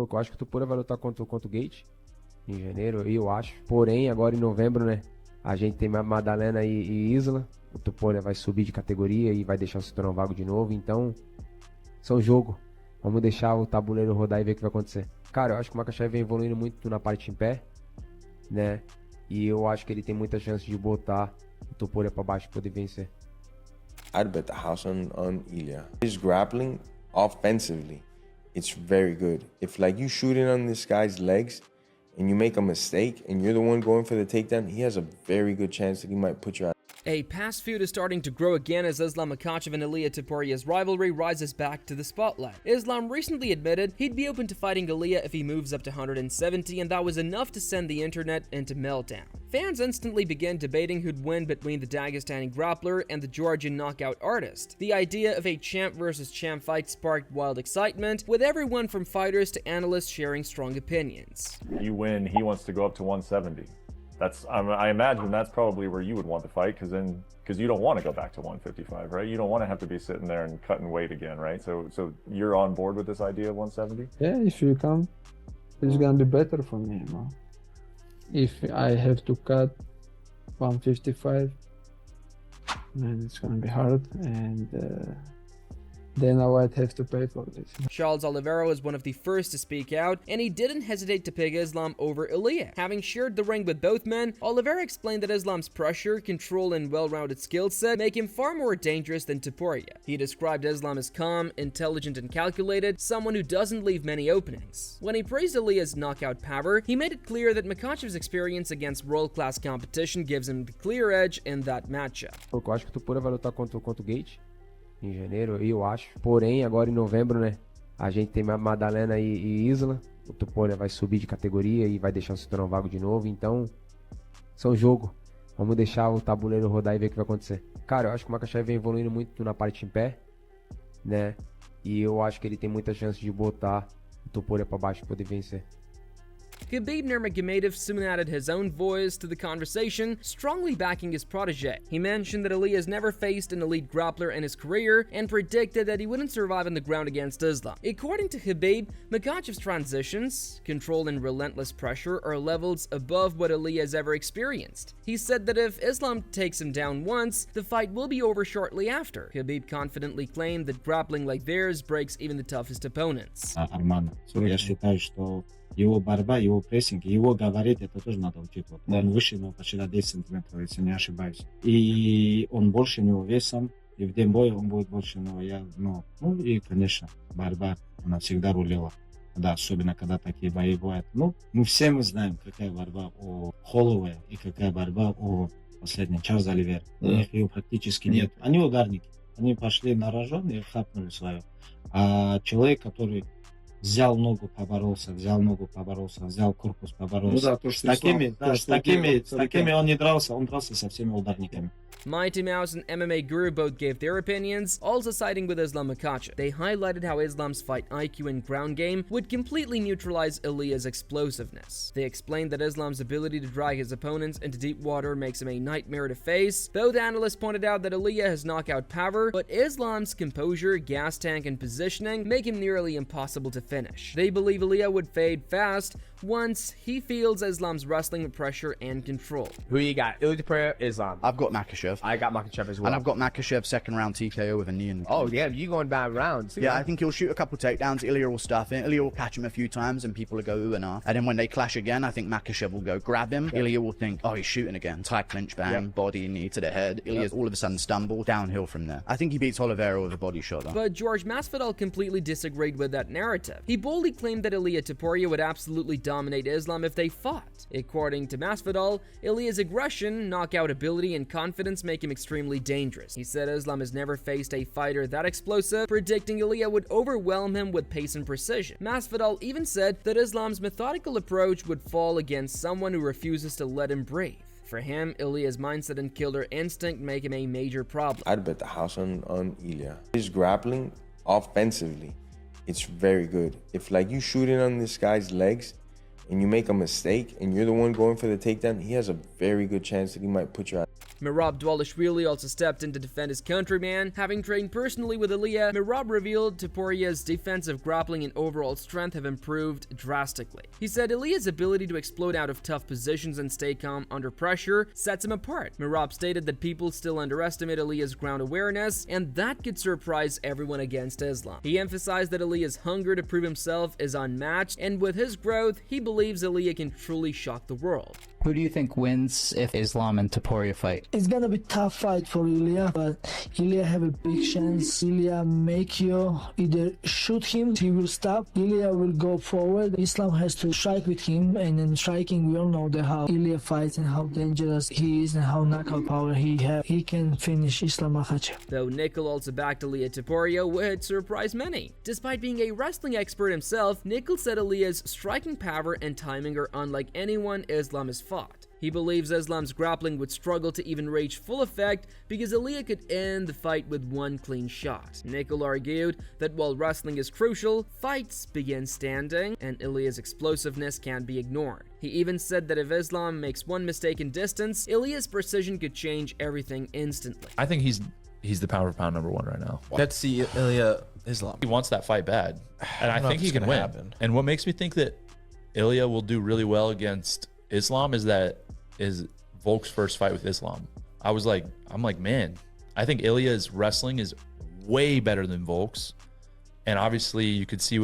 Eu acho que o Topuria vai lutar contra o Gate em janeiro, eu acho. Porém, agora em novembro, né? A gente tem Maddalena e Isla. O Topuria vai subir de categoria e vai deixar o cinturão vago de novo. Então, são jogo. Vamos deixar o tabuleiro rodar e ver o que vai acontecer. Cara, eu acho que o Makhachev vem evoluindo muito na parte em pé, né? E eu acho que ele tem muita chance de botar o Topuria pra baixo e poder vencer. I'd bet the house on Ilya. His grappling offensively, it's very good. If like you shoot in on this guy's legs and you make a mistake and you're the one going for the takedown, he has a very good chance that he might put your ass. A past feud is starting to grow again as Islam Makhachev and Ilia Topuria's rivalry rises back to the spotlight. Islam recently admitted he'd be open to fighting Ilia if he moves up to 170, and that was enough to send the internet into meltdown. Fans instantly began debating who'd win between the Dagestani grappler and the Georgian knockout artist. The idea of a champ versus champ fight sparked wild excitement, with everyone from fighters to analysts sharing strong opinions. You win, he wants to go up to 170. I imagine that's probably where you would want to fight, because you don't want to go back to 155, right? You don't want to have to be sitting there and cutting weight again, right? So you're on board with this idea of 170? Yeah, if you come, it's gonna be better for me, you know. If I have to cut 155, then it's gonna be hard, and then I might have to pay for this. Charles Oliveira was one of the first to speak out, and he didn't hesitate to pick Islam over Ilia. Having shared the ring with both men, Oliveira explained that Islam's pressure, control, and well-rounded skill set make him far more dangerous than Topuria. He described Islam as calm, intelligent, and calculated, someone who doesn't leave many openings. When he praised Ilia's knockout power, he made it clear that Makhachev's experience against world-class competition gives him the clear edge in that matchup. Eu acho que o Topuria vai lutar contra o Gate em janeiro, eu acho. Porém, agora em novembro, né? A gente tem Maddalena e Isla. O Topuria vai subir de categoria e vai deixar o cinturão vago de novo. Então, são jogo. Vamos deixar o tabuleiro rodar e ver o que vai acontecer. Cara, eu acho que o Makhachev vem evoluindo muito na parte em pé, né? E eu acho que ele tem muita chance de botar o Topuria pra baixo e poder vencer. Khabib Nurmagomedov soon added his own voice to the conversation, strongly backing his protege. He mentioned that Ilia has never faced an elite grappler in his career and predicted that he wouldn't survive on the ground against Islam. According to Khabib, Makhachev's transitions, control, and relentless pressure are levels above what Ilia has ever experienced. He said that if Islam takes him down once, the fight will be over shortly after. Khabib confidently claimed that grappling like theirs breaks even the toughest opponents. Я считаю, что его борьба, его прессинг, его габарит, это тоже надо учитывать. Он выше, но почти на 10 сантиметров, если не ошибаюсь. И он больше него весом, и в день боя он будет больше, и, конечно, борьба, она всегда рулила. Да, особенно, когда такие бои бывают. Мы все знаем, какая борьба у Холлоуэя и какая борьба у последнего Чарльза Оливера. У них ее практически нет. Они ударники. Они пошли на рожон и хапнули свое. А человек, который взял ногу, поборолся, взял корпус, поборолся. С такими он не дрался, он дрался со всеми ударниками. Mighty Mouse and MMA Guru both gave their opinions, also siding with Islam Makhachev. They highlighted how Islam's fight IQ and ground game would completely neutralize Ilia's explosiveness. They explained that Islam's ability to drag his opponents into deep water makes him a nightmare to face. Both analysts pointed out that Ilia has knockout power, but Islam's composure, gas tank, and positioning make him nearly impossible to finish. They believe Ilia would fade fast once he feels Islam's wrestling with pressure and control. Who you got? Ilia Topuria, Islam. I've got Makhachev. I got Makhachev as well. And I've got Makhachev second round TKO with a knee in. Oh, yeah, you going bad rounds. Yeah, I think he'll shoot a couple takedowns. Ilya will stuff it. Ilya will catch him a few times and people will go ooh and ah. And then when they clash again, I think Makhachev will go grab him. Yep. Ilya will think, oh, he's shooting again. Tie clinch, bang, body, knee to the head. Ilya's all of a sudden stumble downhill from there. I think he beats Oliveira with a body shot though. But George Masvidal completely disagreed with that narrative. He boldly claimed that Ilia Topuria would absolutely dominate Islam if they fought. According to Masvidal, Ilya's aggression, knockout ability, and confidence make him extremely dangerous. He said Islam has never faced a fighter that explosive, predicting Ilya would overwhelm him with pace and precision. Masvidal even said that Islam's methodical approach would fall against someone who refuses to let him breathe. For him, Ilya's mindset and killer instinct make him a major problem. I'd bet the house on Ilya. His grappling offensively, it's very good. If like you shoot in on this guy's legs and you make a mistake and you're the one going for the takedown, he has a very good chance that he might put your Merab Dvalishvili also stepped in to defend his countryman. Having trained personally with Ilia, Merab revealed Topuria's defensive grappling and overall strength have improved drastically. He said Ilia's ability to explode out of tough positions and stay calm under pressure sets him apart. Merab stated that people still underestimate Ilia's ground awareness, and that could surprise everyone against Islam. He emphasized that Ilia's hunger to prove himself is unmatched, and with his growth, he believes Ilia can truly shock the world. Who do you think wins if Islam and Topuria fight? It's gonna be tough fight for Ilya, but Ilya have a big chance. Ilya make you either shoot him, he will stop. Ilya will go forward. Islam has to strike with him, and in striking, we all know how Ilya fights and how dangerous he is and how knockout power he has. He can finish Islam Makhachev. Though Nikol also backed Ilia Topuria, which surprised many. Despite being a wrestling expert himself, Nikol said Ilya's striking power and timing are unlike anyone Islam has fought. He believes Islam's grappling would struggle to even reach full effect because Ilia could end the fight with one clean shot. Nikol argued that while wrestling is crucial, fights begin standing, and Ilya's explosiveness can't be ignored. He even said that if Islam makes one mistake in distance, Ilya's precision could change everything instantly. I think he's the pound for pound number one right now. Let's see Ilya Islam. He wants that fight bad, and I think he can win. Happen. And what makes me think that Ilya will do really well against Islam is Volk's first fight with Islam. I'm like, man, I think Ilya's wrestling is way better than Volk's, and obviously you could see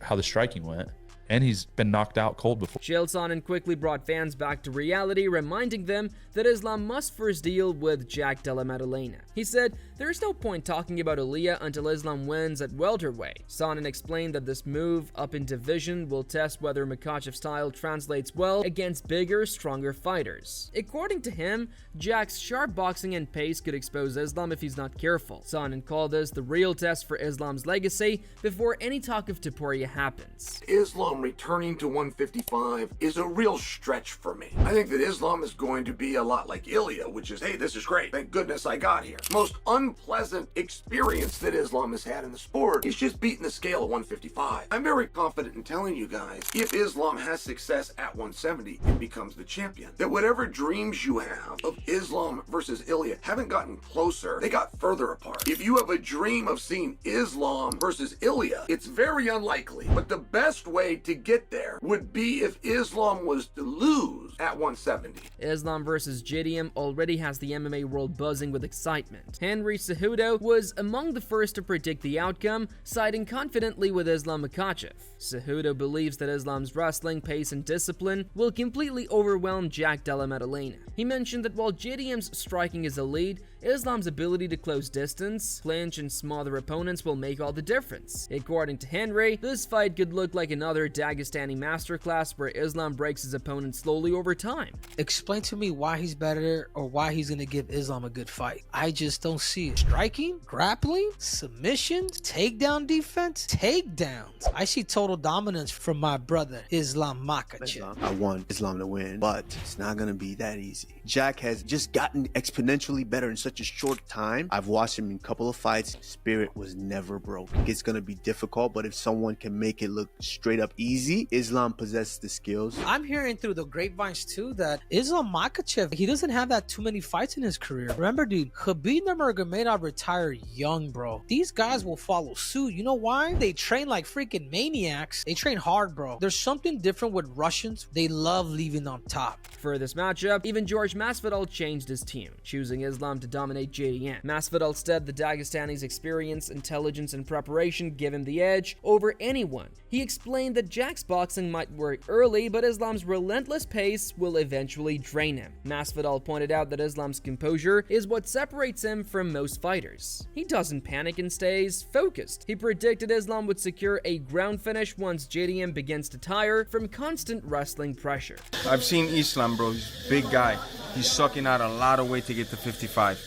how the striking went. And he's been knocked out cold before. Sonnen quickly brought fans back to reality, reminding them that Islam must first deal with Jack Della Maddalena. He said, "There's no point talking about Ilya until Islam wins at welterweight." Sonnen explained that this move up in division will test whether Makhachev's style translates well against bigger, stronger fighters. According to him, Jack's sharp boxing and pace could expose Islam if he's not careful. Sonnen called this the real test for Islam's legacy before any talk of Topuria happens. Islam returning to 155 is a real stretch for me. I think that Islam is going to be a lot like Ilya, which is, hey, this is great. Thank goodness I got here. Most unpleasant experience that Islam has had in the sport is just beating the scale at 155. I'm very confident in telling you guys, if Islam has success at 170 and becomes the champion, that whatever dreams you have of Islam versus Ilya haven't gotten closer, they got further apart. If you have a dream of seeing Islam versus Ilya, it's very unlikely, but the best way to get there would be if Islam was to lose at 170. Islam versus JDM already has the MMA world buzzing with excitement. Henry Cejudo was among the first to predict the outcome, siding confidently with Islam Makhachev. Cejudo believes that Islam's wrestling, pace, and discipline will completely overwhelm Jack Della Maddalena. He mentioned that while JDM's striking is elite, Islam's ability to close distance, clinch, and smother opponents will make all the difference. According to Henry, this fight could look like another Dagestani masterclass where Islam breaks his opponent slowly over time. Explain to me why he's better or why he's going to give Islam a good fight. I just don't see it. Striking, grappling, submissions, takedown defense, takedowns. I see total dominance from my brother, Islam Makhachev. I want Islam to win, but it's not going to be that easy. Jack has just gotten exponentially better in such a short time. I've watched him in a couple of fights. Spirit was never broke. It's going to be difficult, but if someone can make it look straight up easy, Islam possesses the skills. I'm hearing through the grapevines too that Islam Makhachev, he doesn't have that too many fights in his career. Remember, dude, Khabib Nurmagomedov retired young, bro. These guys will follow suit. You know why? They train like freaking maniacs. They train hard, bro. There's something different with Russians. They love leaving on top. For this matchup, even George Masvidal changed his team, choosing Islam to dominate JDM. Masvidal said the Dagestani's experience, intelligence, and preparation give him the edge over anyone. He explained that Jack's boxing might work early, but Islam's relentless pace will eventually drain him. Masvidal pointed out that Islam's composure is what separates him from most fighters. He doesn't panic and stays focused. He predicted Islam would secure a ground finish once JDM begins to tire from constant wrestling pressure. I've seen Islam, bro. He's a big guy. He's sucking out a lot of weight to get to 55.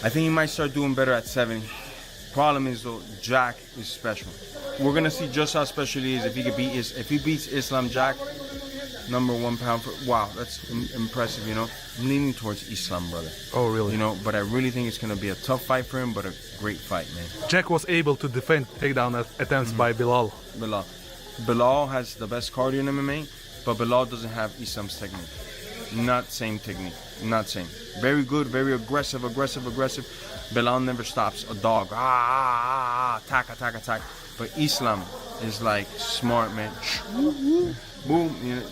I think he might start doing better at 70. Problem is though, Jack is special. We're gonna see just how special he is if he beats Islam Jack, #1 pound for. Wow, that's impressive. You know, I'm leaning towards Islam, brother. Oh, really? You know, but I really think it's gonna be a tough fight for him, but a great fight, man. Jack was able to defend takedown attempts by Bilal. Bilal has the best cardio in MMA, but Bilal doesn't have Islam's technique. not same technique, not same. Very good, very aggressive. Belal never stops. A dog, attack. But Islam is like smart, man. Boom, you know.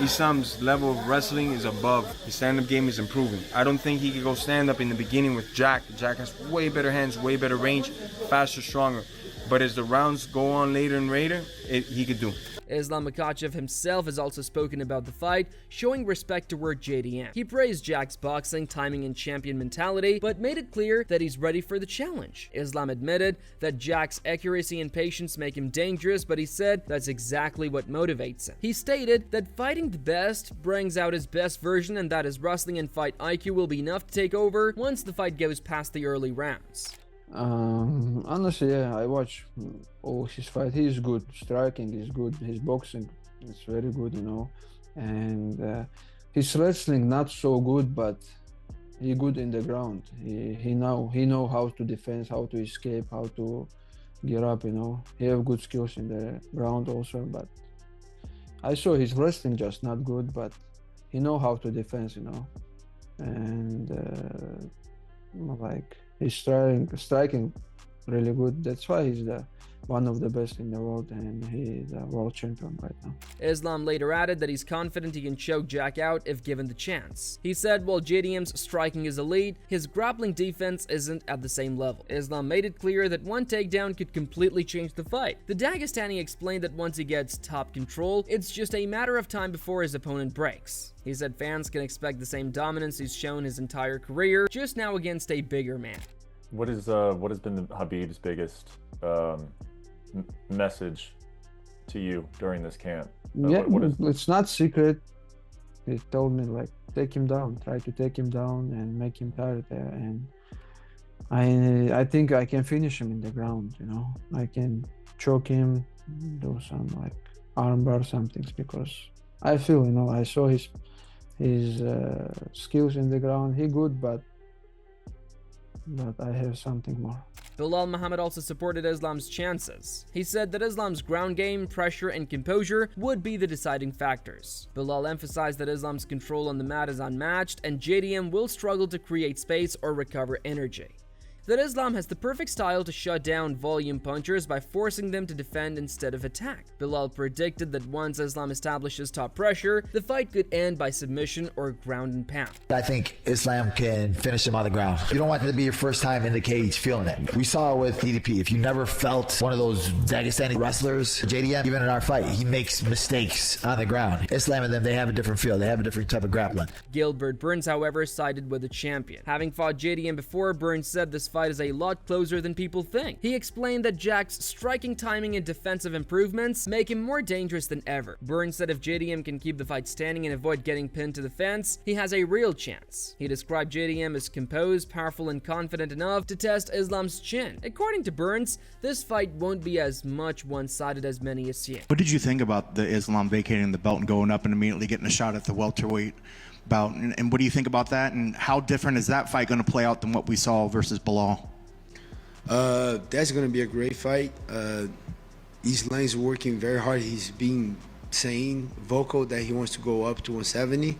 Islam's level of wrestling is above. His stand-up game is improving. I don't think he could go stand-up in the beginning with Jack. Jack has way better hands, way better range, faster, stronger. But as the rounds go on later and later, he could do. Islam Makhachev himself has also spoken about the fight, showing respect toward JDM. He praised Jack's boxing, timing, and champion mentality, but made it clear that he's ready for the challenge. Islam admitted that Jack's accuracy and patience make him dangerous, but he said that's exactly what motivates him. He stated that fighting the best brings out his best version and that his wrestling and fight IQ will be enough to take over once the fight goes past the early rounds. Honestly, yeah, I watch all his fight. He's good. Striking is good. His boxing is very good, you know. And his wrestling not so good, but he good in the ground. He know how to defend, how to escape, how to get up, you know. He have good skills in the ground also, but I saw his wrestling just not good, but he know how to defend, you know. And like he's striking really good. That's why he's one of the best in the world, and he's a world champion right now. Islam later added that he's confident he can choke Jack out if given the chance. He said while JDM's striking is elite, his grappling defense isn't at the same level. Islam made it clear that one takedown could completely change the fight. The Dagestani explained that once he gets top control, it's just a matter of time before his opponent breaks. He said fans can expect the same dominance he's shown his entire career, just now against a bigger man. What has been Khabib's biggest message to you during this camp? It's not secret. He told me like take him down, try to take him down and make him tired there. And I think I can finish him in the ground. You know, I can choke him, do some like armbar something, because I feel, you know, I saw his skills in the ground. He good, but I have something more. Belal Muhammad also supported Islam's chances. He said that Islam's ground game, pressure, and composure would be the deciding factors. Belal emphasized that Islam's control on the mat is unmatched, and JDM will struggle to create space or recover energy. That Islam has the perfect style to shut down volume punchers by forcing them to defend instead of attack. Belal predicted that once Islam establishes top pressure, the fight could end by submission or ground and pound. I think Islam can finish him on the ground. You don't want it to be your first time in the cage feeling it. We saw it with DDP. If you never felt one of those Dagestani wrestlers, JDM, even in our fight, he makes mistakes on the ground. Islam and them, they have a different feel. They have a different type of grappling. Gilbert Burns, however, sided with the champion. Having fought JDM before, Burns said this fight is a lot closer than people think. He explained that Jack's striking, timing, and defensive improvements make him more dangerous than ever. Burns said if JDM can keep the fight standing and avoid getting pinned to the fence, he has a real chance. He described JDM as composed, powerful, and confident enough to test Islam's chin. According to Burns, this fight won't be as much one-sided as many assume. What did you think about the Islam vacating the belt and going up and immediately getting a shot at the welterweight bout? And what do you think about that? And how different is that fight going to play out than what we saw versus Belal? That's going to be a great fight. Islam's working very hard. He's been saying vocal that he wants to go up to 170.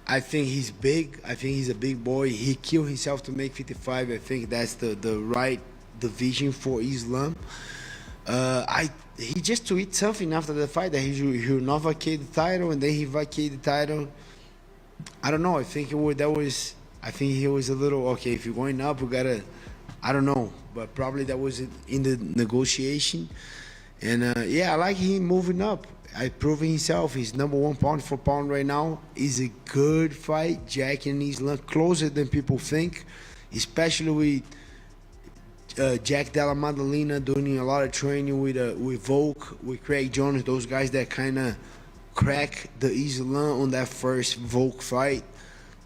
I think he's big. I think he's a big boy. He killed himself to make 55. I think that's the right division for Islam. He just tweeted something after the fight that he will not vacate the title, and then he vacated the title. I don't know. I think he was a little okay. If you're going up, we gotta. I don't know, but probably that was in the negotiation. And yeah, I like him moving up. Proving himself. He's #1 pound for pound right now. It's a good fight. Jack and Islam closer than people think, especially with Jack Della Maddalena doing a lot of training with Volk, with Craig Jones, those guys that kind of crack the Islam on that first Volk fight.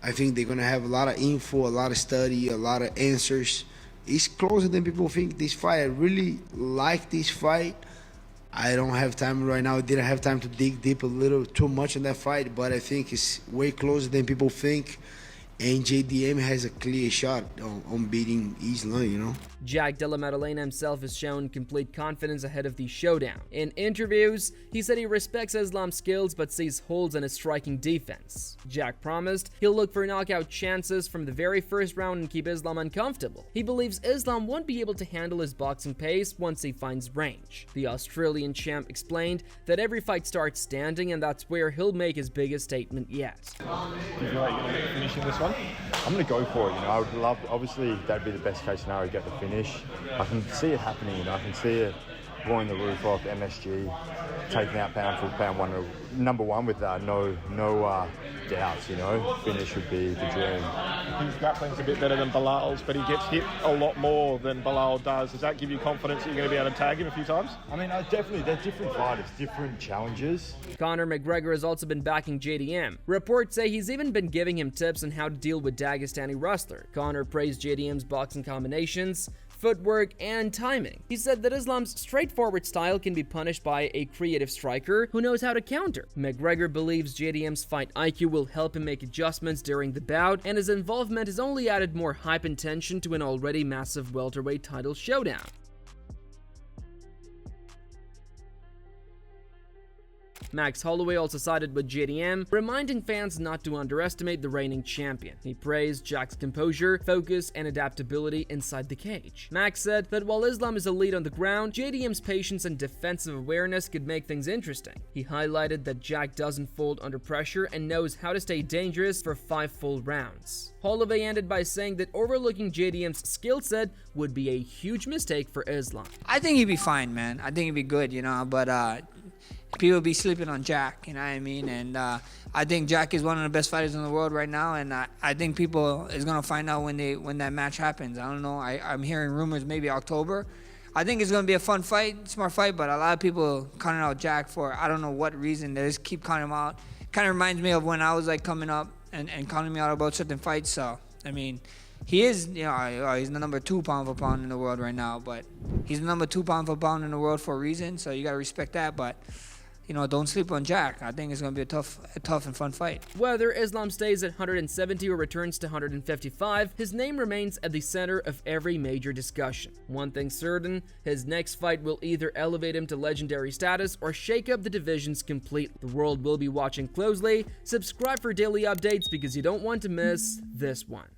I think they're gonna have a lot of info, a lot of study, a lot of answers. It's closer than people think, this fight. I really like this fight. I don't have time right now. I didn't have time to dig deep a little too much in that fight, but I think it's way closer than people think. And JDM has a clear shot on beating Islam, you know. Jack Della Maddalena himself has shown complete confidence ahead of the showdown. In interviews, he said he respects Islam's skills but sees holes in his striking defense. Jack promised he'll look for knockout chances from the very first round and keep Islam uncomfortable. He believes Islam won't be able to handle his boxing pace once he finds range. The Australian champ explained that every fight starts standing and that's where he'll make his biggest statement yet. Do you feel like you're going to get finishing this one? I'm going to go for it. I would love, obviously, that'd be the best case scenario, get the finish. I can see it happening. I can see it blowing the roof off MSG, taking out pound for pound one, number one with no doubts. Finish would be the dream. His grappling's a bit better than Bilal's, but he gets hit a lot more than Bilal does. Does that give you confidence that you're going to be able to tag him a few times? I mean, definitely, they're different fighters, different challenges. Conor McGregor has also been backing JDM. Reports say he's even been giving him tips on how to deal with Dagestani wrestler. Conor praised JDM's boxing combinations, footwork, and timing. He said that Islam's straightforward style can be punished by a creative striker who knows how to counter. McGregor believes JDM's fight IQ will help him make adjustments during the bout, and his involvement has only added more hype and tension to an already massive welterweight title showdown. Max Holloway also sided with JDM, reminding fans not to underestimate the reigning champion. He praised Jack's composure, focus, and adaptability inside the cage. Max said that while Islam is elite on the ground, JDM's patience and defensive awareness could make things interesting. He highlighted that Jack doesn't fold under pressure and knows how to stay dangerous for 5 full rounds. Holloway ended by saying that overlooking JDM's skill set would be a huge mistake for Islam. I think he'd be fine, man. I think he'd be good, but people be sleeping on Jack, you know what I mean? And I think Jack is one of the best fighters in the world right now, and I think people is gonna find out when that match happens. I don't know. I'm hearing rumors maybe October. I think it's gonna be a fun fight, smart fight, but a lot of people counting out Jack for I don't know what reason. They just keep counting him out. Kind of reminds me of when I was like coming up and counting me out about certain fights. So I mean, he is, he's the number 2 pound for pound in the world right now, but he's the number 2 pound for pound in the world for a reason. So you gotta respect that, but. Don't sleep on Jack. I think it's going to be a tough and fun fight. Whether Islam stays at 170 or returns to 155, his name remains at the center of every major discussion. One thing certain, his next fight will either elevate him to legendary status or shake up the divisions completely. The world will be watching closely. Subscribe for daily updates because you don't want to miss this one.